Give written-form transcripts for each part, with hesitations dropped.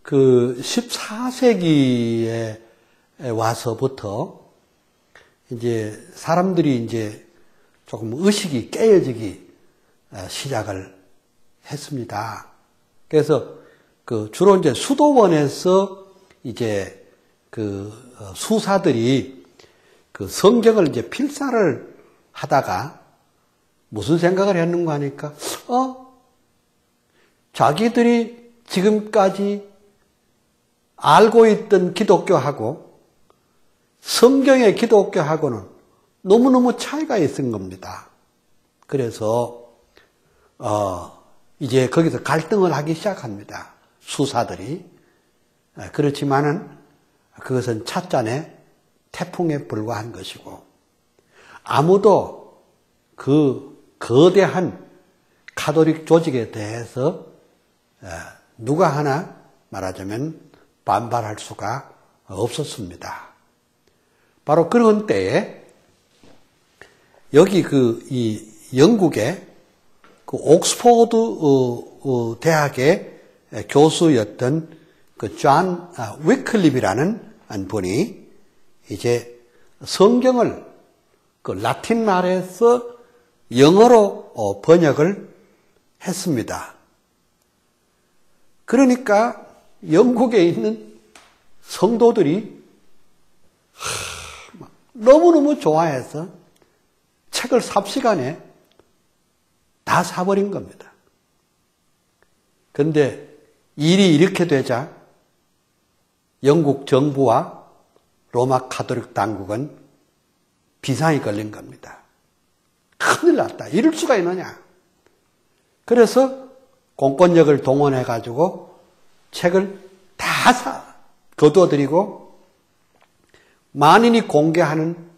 그 14세기에 와서부터 이제 사람들이 이제 조금 의식이 깨어지기 시작을 했습니다. 그래서 그 주로 이제 수도원에서 이제 그 수사들이 그 성경을 이제 필사를 하다가 무슨 생각을 했는가 하니까 자기들이 지금까지 알고 있던 기독교하고 성경의 기독교하고는 너무너무 차이가 있은 겁니다. 그래서 이제 거기서 갈등을 하기 시작합니다. 수사들이. 그렇지만은 그것은 찻잔의 태풍에 불과한 것이고 아무도 그 거대한 가톨릭 조직에 대해서 누가 하나 말하자면 반발할 수가 없었습니다. 바로 그런 때에 여기 이 영국의 그 옥스포드 대학의 교수였던 그 존 위클립이라는 분이 이제 성경을 그 라틴 말에서 영어로 번역을 했습니다. 그러니까 영국에 있는 성도들이 너무너무 좋아해서 책을 삽시간에 다 사버린 겁니다. 그런데 일이 이렇게 되자 영국 정부와 로마 가톨릭 당국은 비상이 걸린 겁니다. 큰일 났다. 이럴 수가 있느냐. 그래서 공권력을 동원해가지고 책을 다 거두어들이고 만인이 공개하는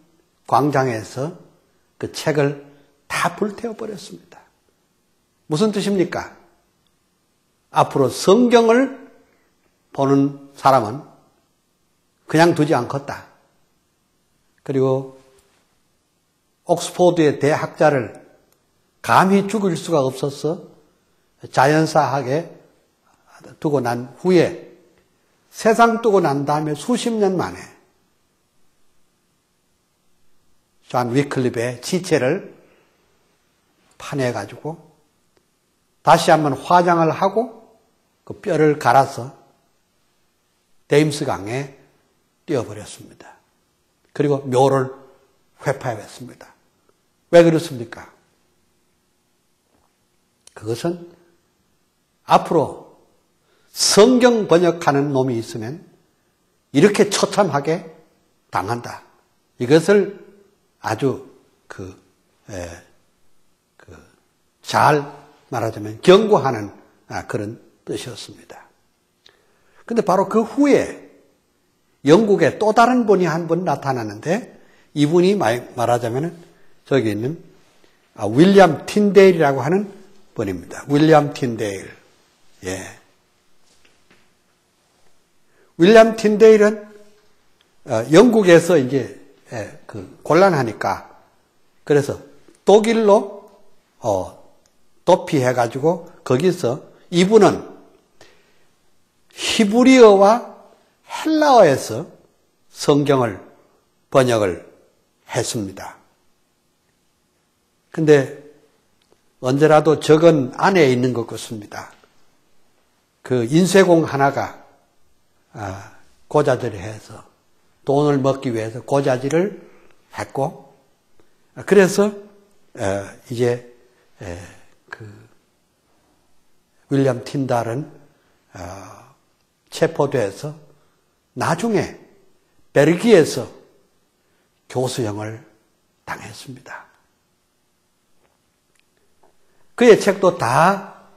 광장에서 그 책을 다 불태워버렸습니다. 무슨 뜻입니까? 앞으로 성경을 보는 사람은 그냥 두지 않겠다. 그리고 옥스포드의 대학자를 감히 죽일 수가 없어서 자연사하게 두고 난 후에 세상 두고 난 다음에 수십 년 만에 존 위클립의 지체를 파내가지고 다시 한번 화장을 하고 그 뼈를 갈아서 데임스 강에 띄워버렸습니다. 그리고 묘를 회파해봤습니다. 왜 그렇습니까? 그것은 앞으로 성경 번역하는 놈이 있으면 이렇게 처참하게 당한다. 이것을 아주 잘 말하자면 경고하는 그런 뜻이었습니다. 근데 바로 그 후에 영국에 또 다른 분이 한 분 나타나는데 이분이 말하자면 저기 있는 윌리엄 틴데일이라고 하는 분입니다. 윌리엄 틴데일. 예. 윌리엄 틴데일은 영국에서 이제 곤란하니까 그래서 독일로 도피해가지고 거기서 이분은 히브리어와 헬라어에서 성경을 번역을 했습니다. 근데 언제라도 적은 안에 있는 것 같습니다. 그 인쇄공 하나가 고자질을 해서 돈을 먹기 위해서 고자질을 했고 그래서 이제 윌리엄 틴달은 체포돼서 나중에 벨기에에서 교수형을 당했습니다. 그의 책도 다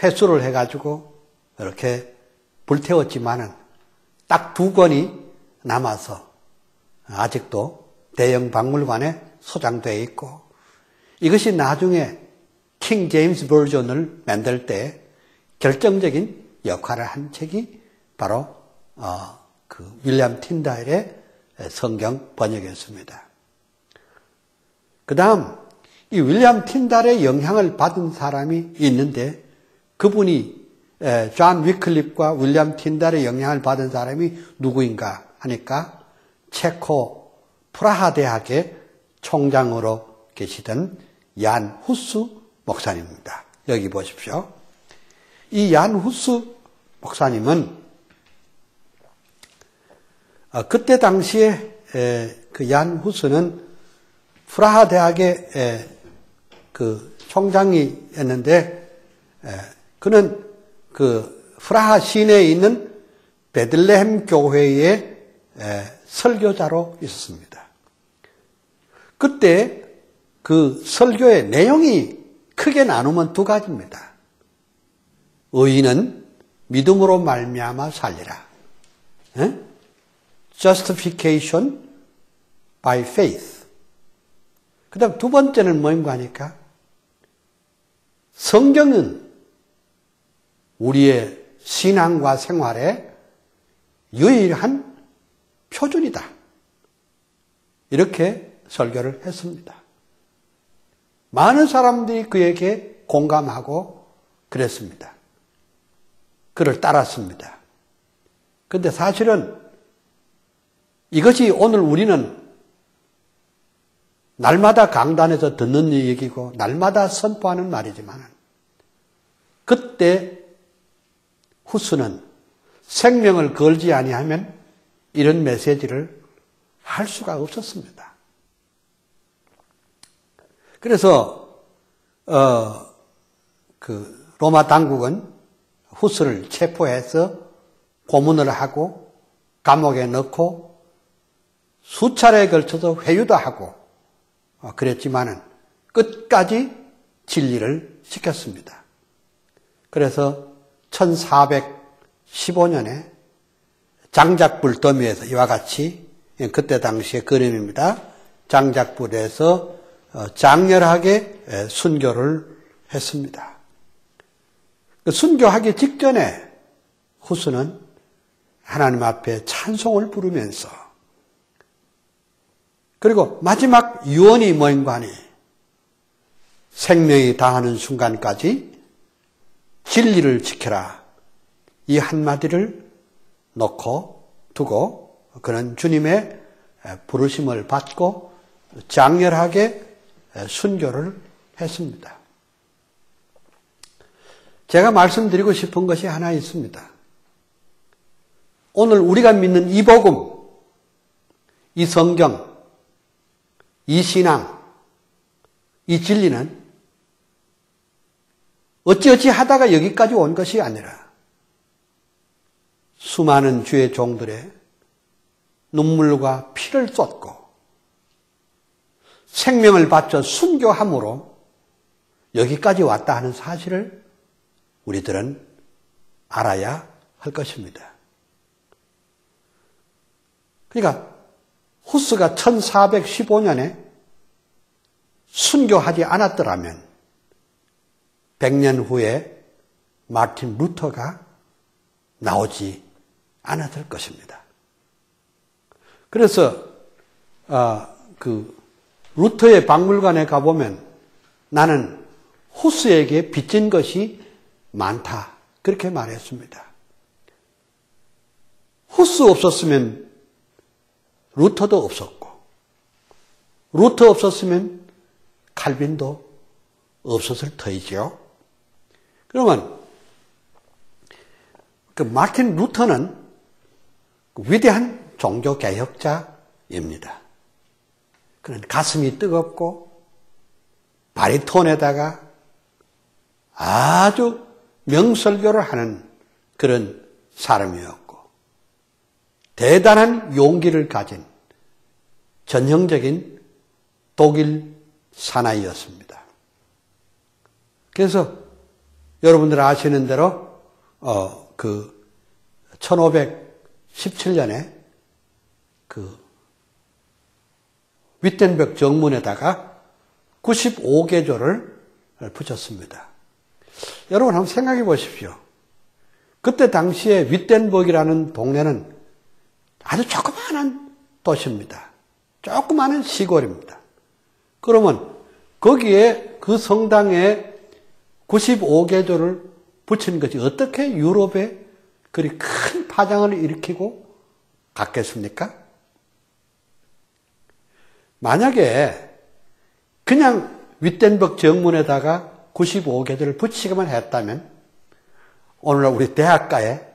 회수를 해가지고 이렇게 불태웠지만은 딱 2권이 남아서 아직도 대형 박물관에 소장되어 있고 이것이 나중에 킹 제임스 버전을 만들 때 결정적인 역할을 한 책이 바로 그 윌리엄 틴다일의 성경 번역이었습니다. 그 다음 이 윌리엄 틴달의 영향을 받은 사람이 있는데 그분이 존 위클립과 윌리엄 틴달의 영향을 받은 사람이 누구인가 하니까 체코 프라하 대학의 총장으로 계시던 얀 후스 목사님입니다. 여기 보십시오. 이 얀 후스 목사님은 그때 당시에 그 얀 후스는 프라하 대학의 그 총장이었는데 그는 그 프라하 시내에 있는 베들레헴 교회의 설교자로 있었습니다. 그때 그 설교의 내용이 크게 나누면 두 가지입니다. 의인은 믿음으로 말미암아 살리라. Justification by faith. 그 다음 두 번째는 뭔가 하니까 성경은 우리의 신앙과 생활의 유일한 표준이다. 이렇게 설교를 했습니다. 많은 사람들이 그에게 공감하고 그랬습니다. 그를 따랐습니다. 그런데 사실은 이것이 오늘 우리는 날마다 강단에서 듣는 얘기고 날마다 선포하는 말이지만 그때 후스는 생명을 걸지 아니하면 이런 메시지를 할 수가 없었습니다. 그래서 그 로마 당국은 후스를 체포해서 고문을 하고 감옥에 넣고 수차례에 걸쳐서 회유도 하고 그랬지만은 끝까지 진리를 지켰습니다. 그래서 1415년에 장작불 더미에서 이와 같이 그때 당시의 그림입니다. 장작불에서 장렬하게 순교를 했습니다. 순교하기 직전에 후스는 하나님 앞에 찬송을 부르면서 그리고 마지막 유언이 뭔가 하니 생명이 다하는 순간까지 진리를 지켜라. 이 한마디를 놓고 두고 그는 주님의 부르심을 받고 장렬하게 순교를 했습니다. 제가 말씀드리고 싶은 것이 하나 있습니다. 오늘 우리가 믿는 이 복음, 이 성경, 이 신앙, 이 진리는 어찌어찌 하다가 여기까지 온 것이 아니라 수많은 주의 종들의 눈물과 피를 쏟고 생명을 바쳐 순교함으로 여기까지 왔다 하는 사실을 우리들은 알아야 할 것입니다. 그러니까 후스가 1415년에 순교하지 않았더라면 100년 후에 마틴 루터가 나오지 않았을 것입니다. 그래서 그 루터의 박물관에 가보면 나는 후스에게 빚진 것이 많다. 그렇게 말했습니다. 후스 없었으면 루터도 없었고 루터 없었으면 칼빈도 없었을 터이죠. 그러면 그 마틴 루터는 위대한 종교개혁자입니다. 그는 가슴이 뜨겁고 바리톤에다가 아주 명설교를 하는 그런 사람이었고 대단한 용기를 가진 전형적인 독일 사나이였습니다. 그래서 여러분들 아시는 대로 1517년에 그 위텐베르크 정문에다가 95개조를 붙였습니다. 여러분 한번 생각해 보십시오. 그때 당시에 위텐베르크라는 동네는 아주 조그마한 도시입니다. 조그마한 시골입니다. 그러면 거기에 그 성당에 95개조를 붙인 것이 어떻게 유럽에 그리 큰 파장을 일으키고 갔겠습니까? 만약에 그냥 윗덴버그 정문에다가 95계절을 붙이기만 했다면 오늘날 우리 대학가에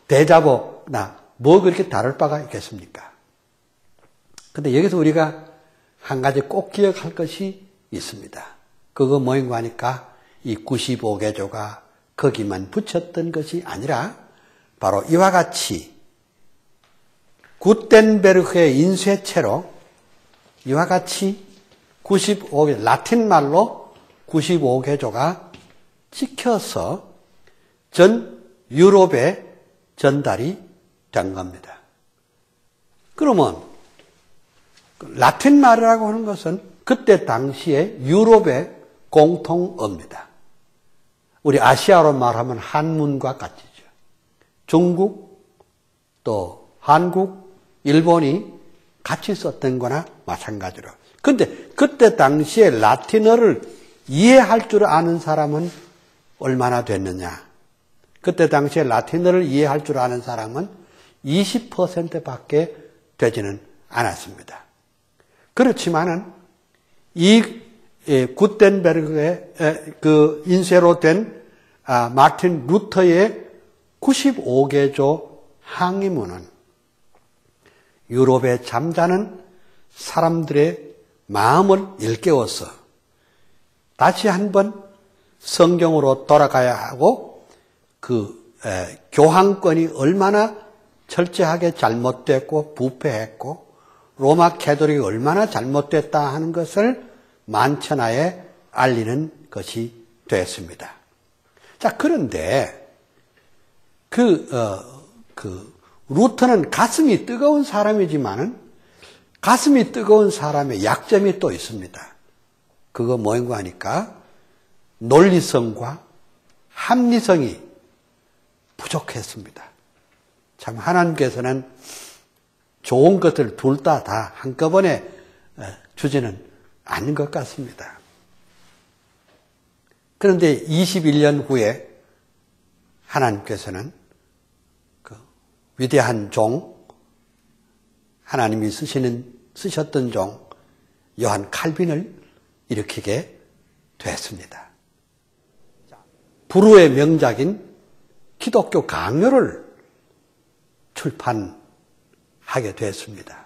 대자보나 뭐 그렇게 다를 바가 있겠습니까? 근데 여기서 우리가 한 가지 꼭 기억할 것이 있습니다. 그거 뭐인가 하니까 이 95개조가 거기만 붙였던 것이 아니라 바로 이와 같이 구텐베르크의 인쇄체로 이와 같이 95개, 라틴 말로 95개조가 찍혀서 전 유럽에 전달이 된 겁니다. 그러면 라틴 말이라고 하는 것은 그때 당시에 유럽의 공통어입니다. 우리 아시아로 말하면 한문과 같이죠. 중국, 또 한국, 일본이 같이 썼던 거나 마찬가지로. 근데 그때 당시에 라틴어를 이해할 줄 아는 사람은 얼마나 됐느냐? 그때 당시에 라틴어를 이해할 줄 아는 사람은 20%밖에 되지는 않았습니다. 그렇지만은 이 구텐베르크의 그 인쇄로 된 마틴 루터의 95개조 항의문은 유럽에 잠자는 사람들의 마음을 일깨워서 다시 한번 성경으로 돌아가야 하고 그 교황권이 얼마나 철저하게 잘못됐고 부패했고 로마 캐톨릭이 얼마나 잘못됐다 하는 것을 만천하에 알리는 것이 되었습니다. 자, 그런데 루터는 가슴이 뜨거운 사람이지만은 가슴이 뜨거운 사람의 약점이 또 있습니다. 그거 뭐인가 하니까 논리성과 합리성이 부족했습니다. 참 하나님께서는 좋은 것을 둘 다 한꺼번에 주지는 않는 것 같습니다. 그런데 21년 후에 하나님께서는 그 위대한 종, 하나님이 쓰셨던 종 요한 칼빈을 일으키게 됐습니다. 불후의 명작인 기독교 강요를 출판하게 됐습니다.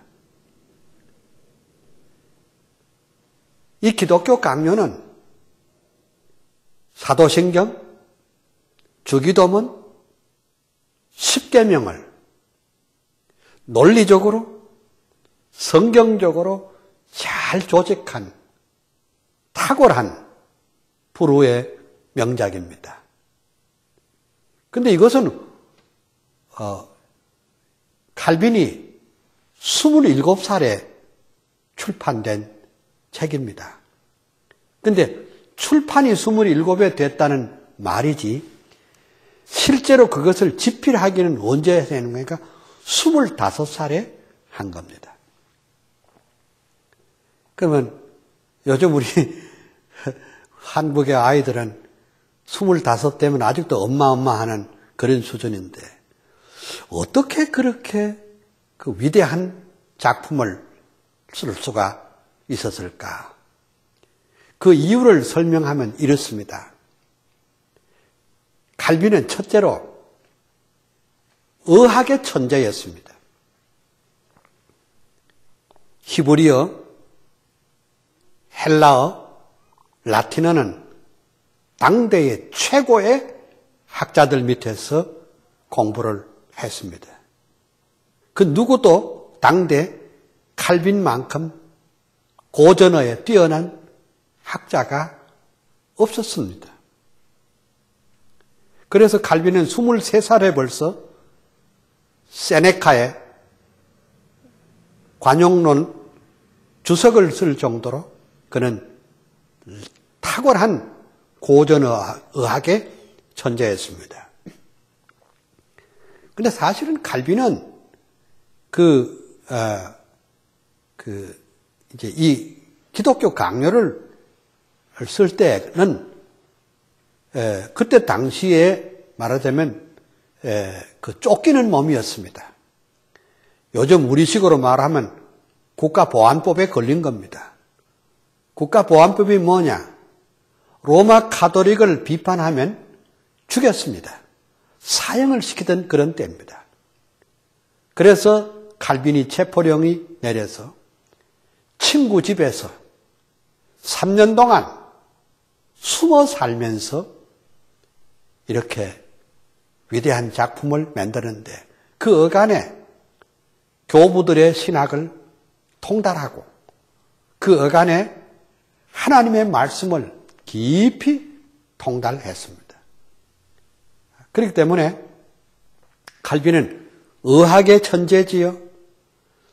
이 기독교 강요는 사도신경, 주기도문, 십계명을 논리적으로, 성경적으로 잘 조직한 탁월한 불후의 명작입니다. 그런데 이것은 칼빈이 27살에 출판된 책입니다. 그런데 출판이 27에 됐다는 말이지 실제로 그것을 집필하기는 언제 되는 거니까 25살에 한 겁니다. 그러면 요즘 우리 한국의 아이들은 25 되면 아직도 엄마 하는 그런 수준인데 어떻게 그렇게 그 위대한 작품을 쓸 수가 있었을까? 그 이유를 설명하면 이렇습니다. 칼빈은 첫째로 의학의 천재였습니다. 히브리어, 헬라어, 라틴어는 당대의 최고의 학자들 밑에서 공부를 했습니다. 그 누구도 당대 칼빈만큼 고전어에 뛰어난 학자가 없었습니다. 그래서 칼빈은 23살에 벌써 세네카의 관용론 주석을 쓸 정도로 그는 탁월한 고전의학의 천재였습니다. 그런데 사실은 칼빈은 이제 이 기독교 강요를 쓸 때는 그때 당시에 말하자면 그 쫓기는 몸이었습니다. 요즘 우리식으로 말하면 국가보안법에 걸린 겁니다. 국가보안법이 뭐냐? 로마 가톨릭을 비판하면 죽였습니다. 사형을 시키던 그런 때입니다. 그래서 칼빈이 체포령이 내려서 친구 집에서 3년 동안 숨어 살면서 이렇게 위대한 작품을 만드는데 그 어간에 교부들의 신학을 통달하고 그 어간에 하나님의 말씀을 깊이 통달했습니다. 그렇기 때문에 칼빈은 의학의 천재지요.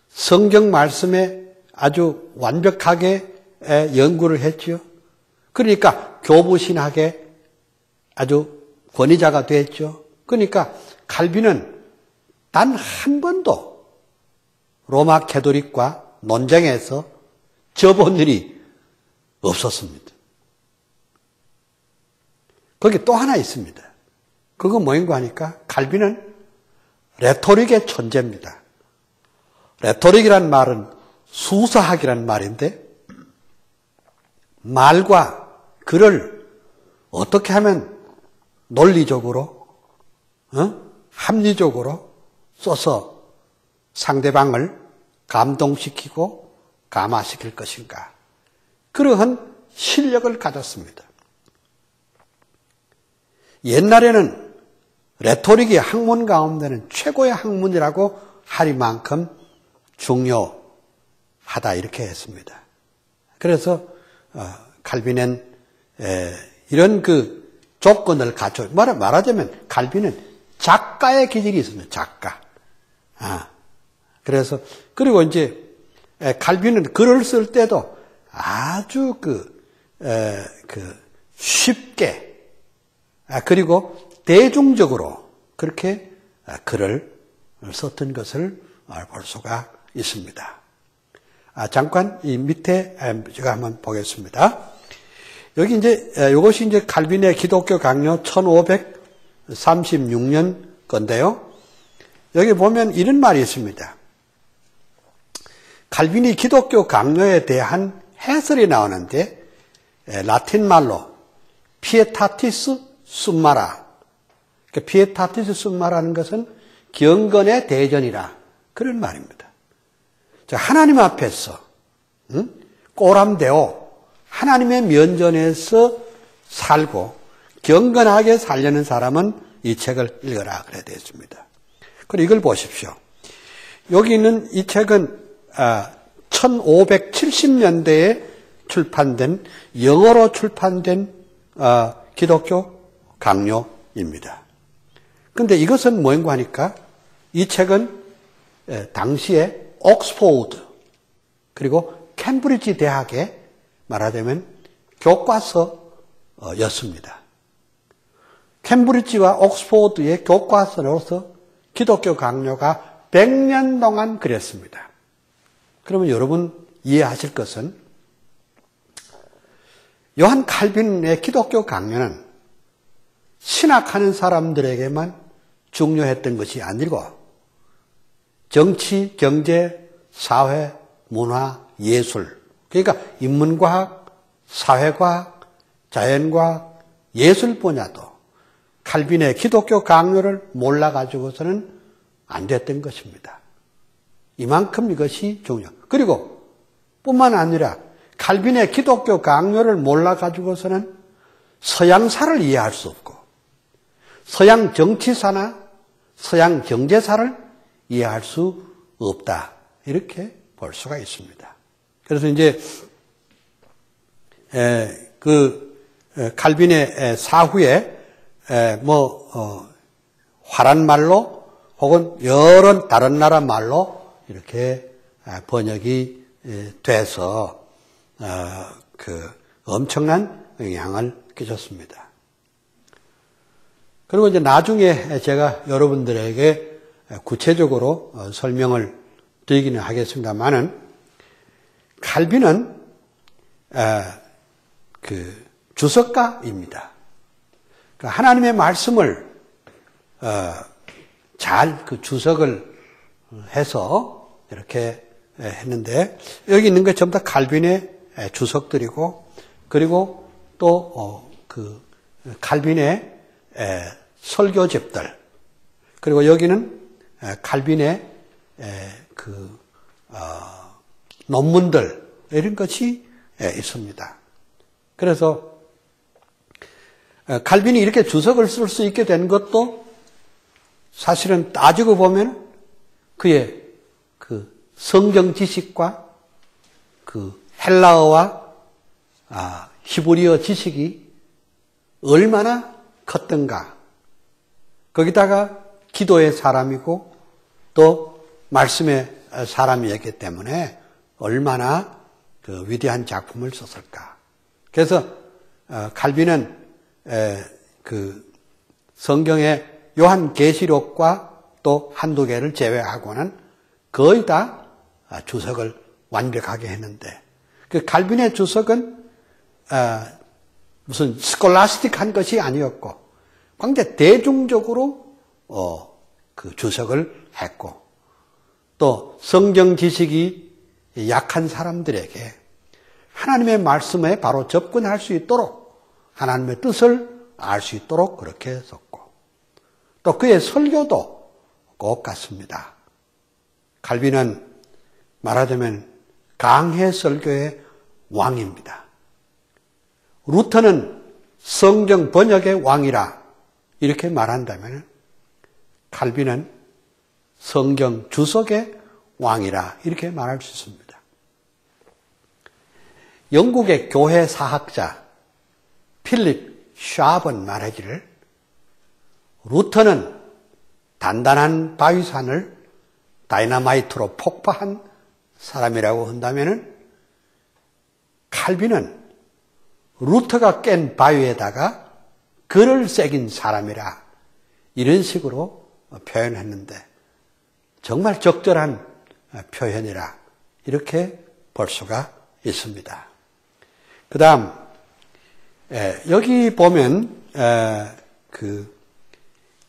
성경 말씀에 아주 완벽하게 연구를 했지요. 그러니까 교부신학의 아주 권위자가 됐죠. 그러니까 칼빈은 단 한 번도 로마 가톨릭과 논쟁에서 져본 일이 없었습니다. 거기 또 하나 있습니다. 그거 뭐인가 하니까 칼빈은 레토릭의 천재입니다. 레토릭이란 말은 수사학이란 말인데 말과 글을 어떻게 하면 논리적으로 합리적으로 써서 상대방을 감동시키고 감화시킬 것인가. 그러한 실력을 가졌습니다. 옛날에는 레토릭이 학문 가운데는 최고의 학문이라고 할 중요하다 이렇게 했습니다. 그래서 칼빈은 이런 그 조건을 갖춰 말하자면 칼빈은 작가의 기질이 있습니다. 작가. 그래서 그리고 이제 칼빈은 글을 쓸 때도 아주 쉽게 그리고 대중적으로 그렇게 글을 썼던 것을 볼 수가 있습니다. 잠깐 이 밑에 제가 한번 보겠습니다. 여기 이제 이것이 이제 칼빈의 기독교 강요 1536년 건데요. 여기 보면 이런 말이 있습니다. 칼빈이 기독교 강요에 대한 해설이 나오는데 라틴 말로 피에타티스 숨마라. 피에타티스 숨마라는 것은 경건의 대전이라 그런 말입니다. 하나님 앞에서 꼬람되어 하나님의 면전에서 살고 경건하게 살려는 사람은 이 책을 읽어라 그래 되어 있습니다. 그리고 이걸 보십시오. 여기 있는 이 책은 1570년대에 출판된 영어로 출판된 기독교 강요입니다. 그런데 이것은 뭐인가 하니까 이 책은 당시에 옥스포드 그리고 캠브리지 대학에 말하자면 교과서였습니다. 캠브리지와 옥스포드의 교과서로서 기독교 강요가 100년 동안 그랬습니다. 그러면 여러분 이해하실 것은 요한 칼빈의 기독교 강요는 신학하는 사람들에게만 중요했던 것이 아니고 정치, 경제, 사회, 문화, 예술 그러니까 인문과학, 사회과학, 자연과학, 예술 분야도 칼빈의 기독교 강요를 몰라가지고서는 안 됐던 것입니다. 이만큼 이것이 중요. 그리고 뿐만 아니라 칼빈의 기독교 강요를 몰라가지고서는 서양사를 이해할 수 없고 서양 정치사나 서양 경제사를 이해할 수 없다. 이렇게 볼 수가 있습니다. 그래서 이제 칼빈의 사후에 화란 말로 혹은 여러 다른 나라 말로 이렇게 번역이 돼서 엄청난 영향을 끼쳤습니다. 그리고 이제 나중에 제가 여러분들에게 구체적으로 설명을 드리기는 하겠습니다만은 칼빈은 주석가입니다. 하나님의 말씀을 잘 그 주석을 해서 이렇게 했는데, 여기 있는 게 전부 다 칼빈의 주석들이고, 그리고 또 칼빈의 설교집들, 그리고 여기는 칼빈의 논문들, 이런 것이 있습니다. 그래서 칼빈이 이렇게 주석을 쓸 수 있게 된 것도 사실은 따지고 보면 그의 그 성경 지식과 그 헬라어와 히브리어 지식이 얼마나 컸던가. 거기다가 기도의 사람이고 또 말씀의 사람이었기 때문에 얼마나 그 위대한 작품을 썼을까. 그래서 칼빈은 그 성경의 요한계시록과 또 한두 개를 제외하고는 거의 다 주석을 완벽하게 했는데, 그 칼빈의 주석은 무슨 스콜라스틱한 것이 아니었고 굉장히 대중적으로 그 주석을 했고, 또 성경 지식이 약한 사람들에게 하나님의 말씀에 바로 접근할 수 있도록 하나님의 뜻을 알 수 있도록 그렇게 썼고, 또 그의 설교도 꼭 같습니다. 칼빈은 말하자면 강해 설교의 왕입니다. 루터는 성경 번역의 왕이라 이렇게 말한다면, 칼빈은 성경 주석의 왕이라 이렇게 말할 수 있습니다. 영국의 교회 사학자 필립 샤브는 말하기를, 루터는 단단한 바위산을 다이너마이트로 폭파한 사람이라고 한다면, 칼빈은 루터가 깬 바위에다가 글을 새긴 사람이라 이런 식으로 표현했는데, 정말 적절한 표현이라 이렇게 볼 수가 있습니다. 그 다음 여기 보면 그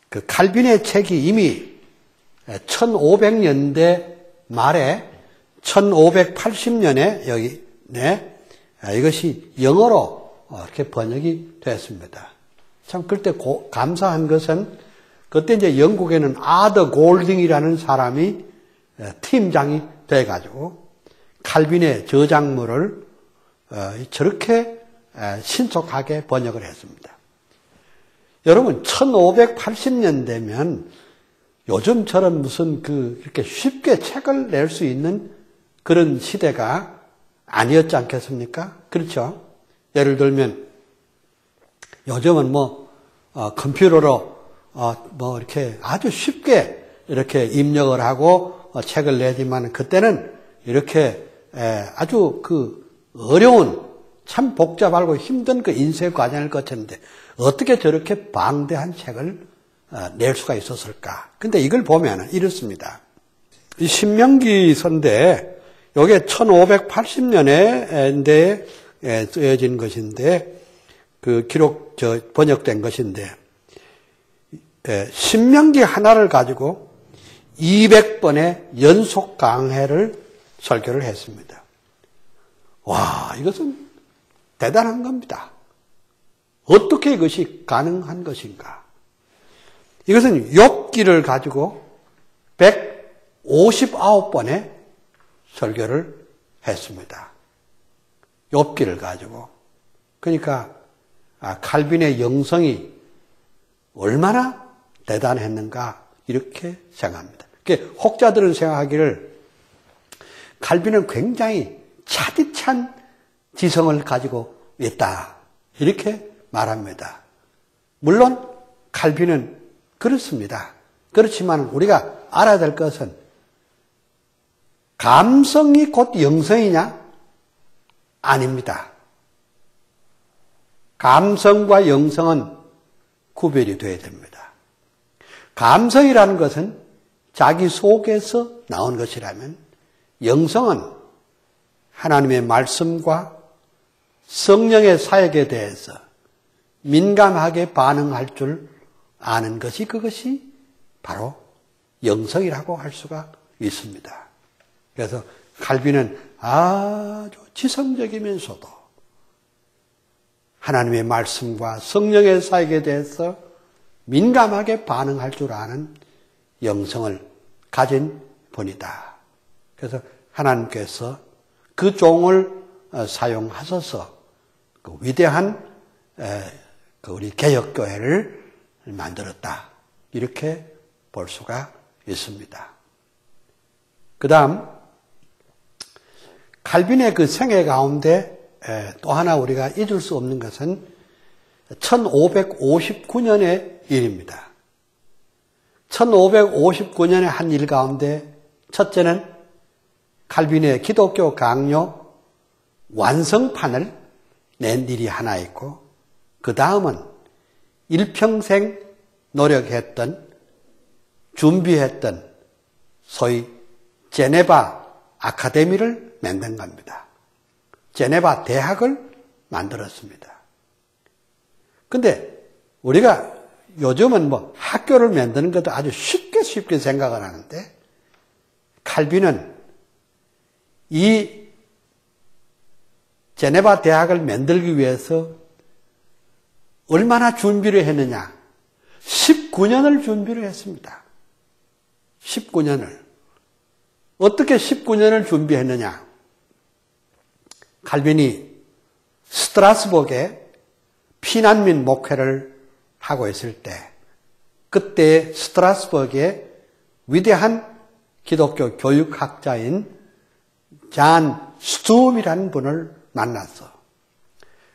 칼빈의 책이 이미 1500년대 말에 1580년에 여기 이것이 영어로 이렇게 번역이 됐습니다. 참 그때 감사한 것은, 그때 이제 영국에는 아더 골딩이라는 사람이 팀장이 돼가지고 칼빈의 저작물을 저렇게 신속하게 번역을 했습니다. 여러분, 1580년대면 요즘처럼 무슨 이렇게 쉽게 책을 낼 수 있는 그런 시대가 아니었지 않겠습니까? 그렇죠? 예를 들면 요즘은 컴퓨터로 이렇게 아주 쉽게 이렇게 입력을 하고 책을 내지만, 그때는 이렇게 아주 어려운, 참 복잡하고 힘든 그 인쇄 과정을 거쳤는데 어떻게 저렇게 방대한 책을 낼 수가 있었을까? 근데 이걸 보면 이렇습니다. 이 신명기서인데 이게 1580년에 쓰여진 것인데, 그 번역된 것인데, 신명기 하나를 가지고 200번의 연속 강해를 설교를 했습니다. 와, 이것은 대단한 겁니다. 어떻게 이것이 가능한 것인가? 이것은 욥기를 가지고 159번의 설교를 했습니다. 욥기를 가지고. 그러니까 칼빈의 영성이 얼마나 대단했는가 이렇게 생각합니다. 혹자들은 생각하기를 칼빈은 굉장히 차디찬 지성을 가지고 있다 이렇게 말합니다. 물론 칼빈은 그렇습니다. 그렇지만 우리가 알아야 될 것은, 감성이 곧 영성이냐? 아닙니다. 감성과 영성은 구별이 되어야 됩니다. 감성이라는 것은 자기 속에서 나온 것이라면, 영성은 하나님의 말씀과 성령의 사역에 대해서 민감하게 반응할 줄 아는 것이 그것이 바로 영성이라고 할 수가 있습니다. 그래서 칼빈은 아주 지성적이면서도 하나님의 말씀과 성령의 사역에 대해서 민감하게 반응할 줄 아는 영성을 가진 분이다. 그래서 하나님께서 그 종을 사용하셔서 그 위대한 그 우리 개혁교회를 만들었다. 이렇게 볼 수가 있습니다. 그 다음 칼빈의 그 생애 가운데 또 하나 우리가 잊을 수 없는 것은 1559년의 일입니다. 1559년의 한 일 가운데 첫째는 칼빈의 기독교 강요 완성판을 낸 일이 하나 있고, 그 다음은 일평생 노력했던, 준비했던 소위 제네바 아카데미를 만든 겁니다. 제네바 대학을 만들었습니다. 근데 우리가 요즘은 뭐 학교를 만드는 것도 아주 쉽게 생각을 하는데, 칼빈은 이 제네바 대학을 만들기 위해서 얼마나 준비를 했느냐? 19년을 준비를 했습니다. 19년을. 어떻게 19년을 준비했느냐? 칼빈이 스트라스burg에 피난민 목회를 하고 있을 때, 그때 스트라스burg에 위대한 기독교 교육학자인 잔 스툼이라는 분을 만났어.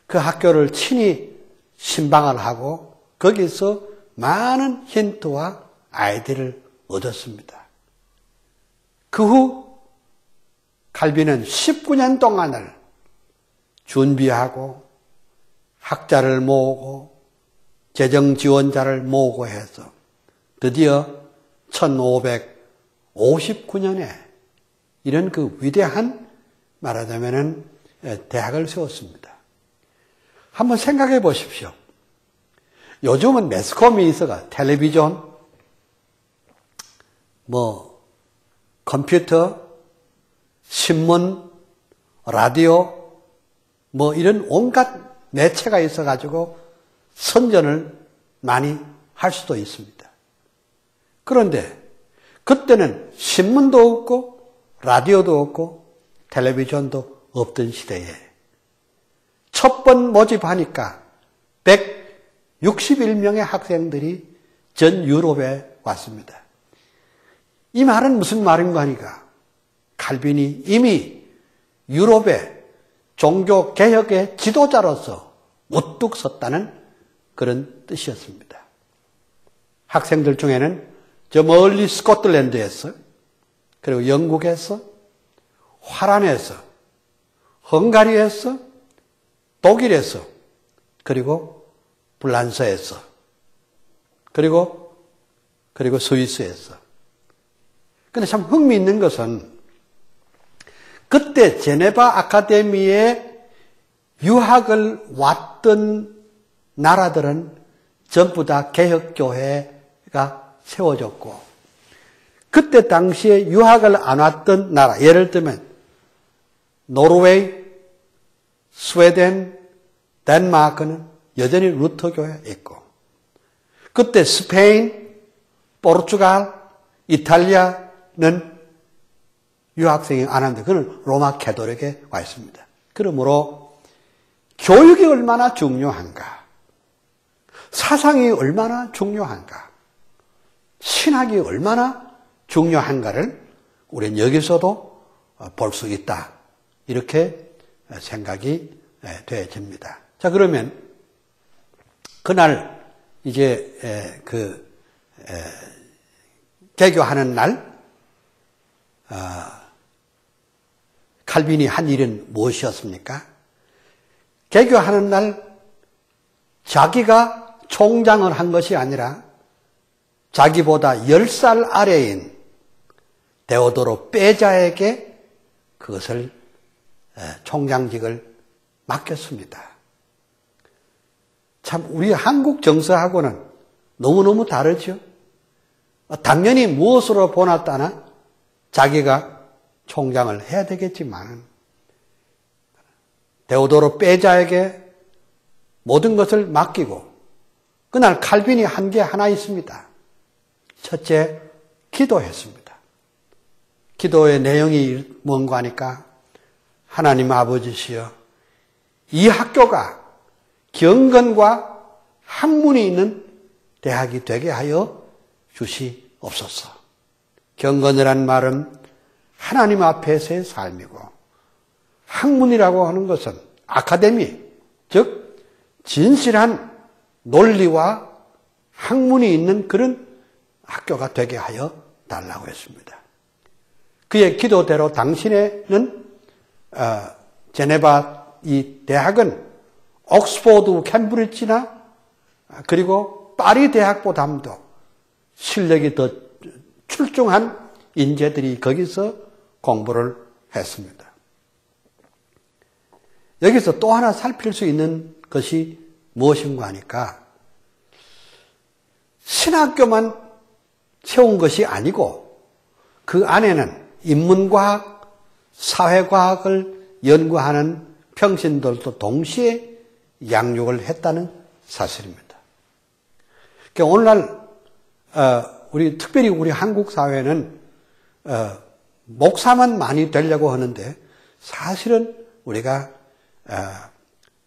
그 학교를 친히 신방을 하고 거기서 많은 힌트와 아이디어를 얻었습니다. 그 후 칼빈은 19년 동안을 준비하고 학자를 모으고 재정 지원자를 모으고 해서 드디어 1559년에 이런 그 위대한 말하자면은 대학을 세웠습니다. 한번 생각해 보십시오. 요즘은 매스컴이 있어가 텔레비전, 컴퓨터, 신문, 라디오, 이런 온갖 매체가 있어가지고 선전을 많이 할 수도 있습니다. 그런데 그때는 신문도 없고 라디오도 없고 텔레비전도 없던 시대에 첫 번 모집하니까 161명의 학생들이 전 유럽에 왔습니다. 이 말은 무슨 말인가 하니까 칼빈이 이미 유럽의 종교개혁의 지도자로서 우뚝 섰다는 그런 뜻이었습니다. 학생들 중에는 저 멀리 스코틀랜드에서, 그리고 영국에서, 화란에서, 헝가리에서, 독일에서, 그리고 불란서에서, 그리고 스위스에서. 근데 참 흥미있는 것은 그때 제네바 아카데미에 유학을 왔던 나라들은 전부 다 개혁교회가 세워졌고, 그때 당시에 유학을 안 왔던 나라, 예를 들면 노르웨이, 스웨덴, 덴마크는 여전히 루터교회 있고, 그때 스페인, 포르투갈, 이탈리아는 유학생이 안 하는데 그는 로마 캐톨릭에 와 있습니다. 그러므로 교육이 얼마나 중요한가, 사상이 얼마나 중요한가, 신학이 얼마나 중요한가를 우리는 여기서도 볼 수 있다. 이렇게 생각이 되어집니다. 자, 그러면 그날 이제 개교하는 날 칼빈이 한 일은 무엇이었습니까? 개교하는 날 자기가 총장을 한 것이 아니라 자기보다 10살 아래인 데오도로 빼자에게 그것을 총장직을 맡겼습니다. 참 우리 한국 정서하고는 너무너무 다르죠. 당연히 무엇으로 보났다나 자기가 총장을 해야 되겠지만 데오도로 빼자에게 모든 것을 맡기고 그날 칼빈이 한 게 하나 있습니다. 첫째, 기도했습니다. 기도의 내용이 뭔가 하니까 하나님 아버지시여 이 학교가 경건과 학문이 있는 대학이 되게 하여 주시옵소서. 경건이란 말은 하나님 앞에서의 삶이고 학문이라고 하는 것은 아카데미, 즉 진실한 논리와 학문이 있는 그런 학교가 되게 하여 달라고 했습니다. 그의 기도대로 당신에는 제네바 이 대학은 옥스포드, 캠브리지나 그리고 파리 대학보다도 실력이 더 출중한 인재들이 거기서 공부를 했습니다. 여기서 또 하나 살필 수 있는 것이 무엇인가 하니까 신학교만 세운 것이 아니고 그 안에는 인문과학, 사회과학을 연구하는 평신들도 동시에 양육을 했다는 사실입니다. 그러니까 오늘날 특별히 우리 한국 사회는 목사만 많이 되려고 하는데 사실은 우리가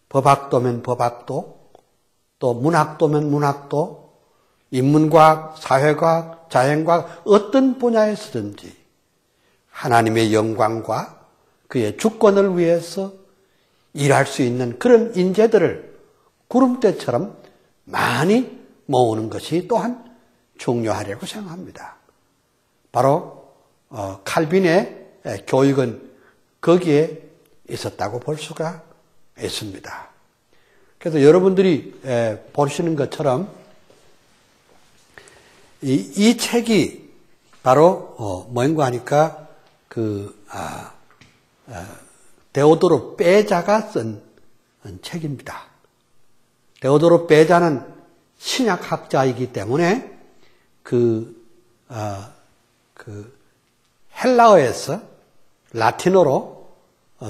법학도면 법학도, 또 문학도면 문학도, 인문과학, 사회과학, 자연과학 어떤 분야에서든지 하나님의 영광과 그의 주권을 위해서 일할 수 있는 그런 인재들을 구름대처럼 많이 모으는 것이 또한 중요하다고 생각합니다. 바로 칼빈의 교육은 거기에 있었다고 볼 수가 있습니다. 그래서 여러분들이 보시는 것처럼 이 책이 바로 뭔가 하니까 데오도로 빼자가 쓴 책입니다. 데오도로 빼자는 신약학자이기 때문에 헬라어에서 라틴어로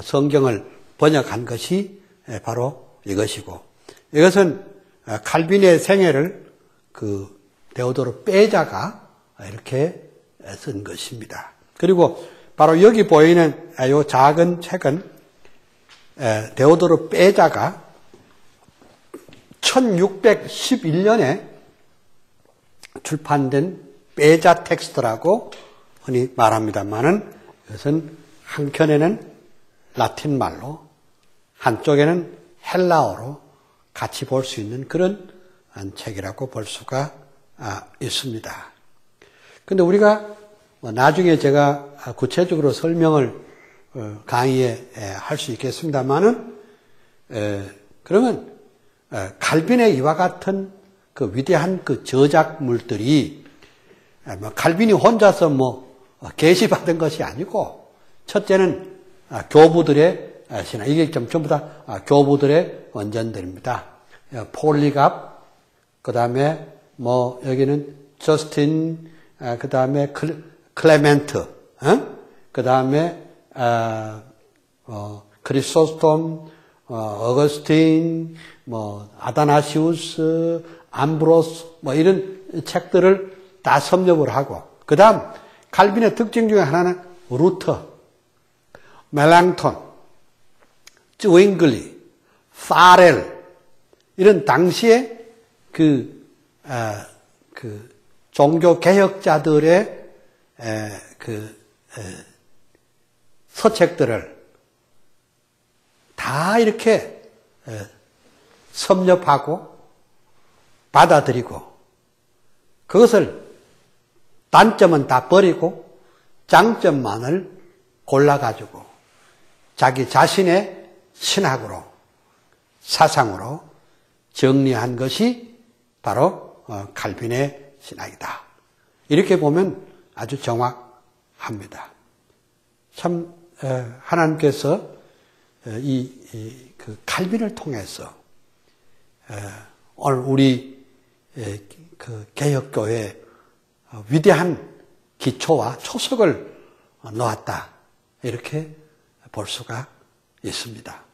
성경을 번역한 것이 바로 이것이고, 이것은 칼빈의 생애를 데오도로 빼자가 이렇게 쓴 것입니다. 그리고 바로 여기 보이는 이 작은 책은 데오도로 빼자가 1611년에 출판된 빼자 텍스트라고 흔히 말합니다만은 이것은 한켠에는 라틴 말로 한쪽에는 헬라어로 같이 볼 수 있는 그런 책이라고 볼 수가 있습니다. 그런데 우리가 나중에 제가 구체적으로 설명을 강의에 할 수 있겠습니다만은 그러면 칼빈의 이와 같은 그 위대한 그 저작물들이 칼빈이 혼자서 계시받은 것이 아니고 첫째는 교부들의 신화, 이게 전부 다 교부들의 원전들입니다. 폴리갑, 그 다음에 여기는 저스틴, 그 다음에 클레멘트, 그 다음에 크리소스톰, 어거스틴, 아다나시우스, 암브로스, 이런 책들을 다 섭렵을 하고, 그 다음 칼빈의 특징 중에 하나는 루터, 멜랑톤, 쯔윙글리, 파렐, 이런 당시에 종교 개혁자들의 서책들을 다 이렇게 섭렵하고 받아들이고 그것을 단점은 다 버리고 장점만을 골라가지고 자기 자신의 신학으로 사상으로 정리한 것이 바로 칼빈의 신학이다. 이렇게 보면 아주 정확합니다. 참 하나님께서 그 칼빈을 통해서 오늘 우리 그 개혁교회에 위대한 기초와 초석을 놓았다. 이렇게 볼 수가 있습니다.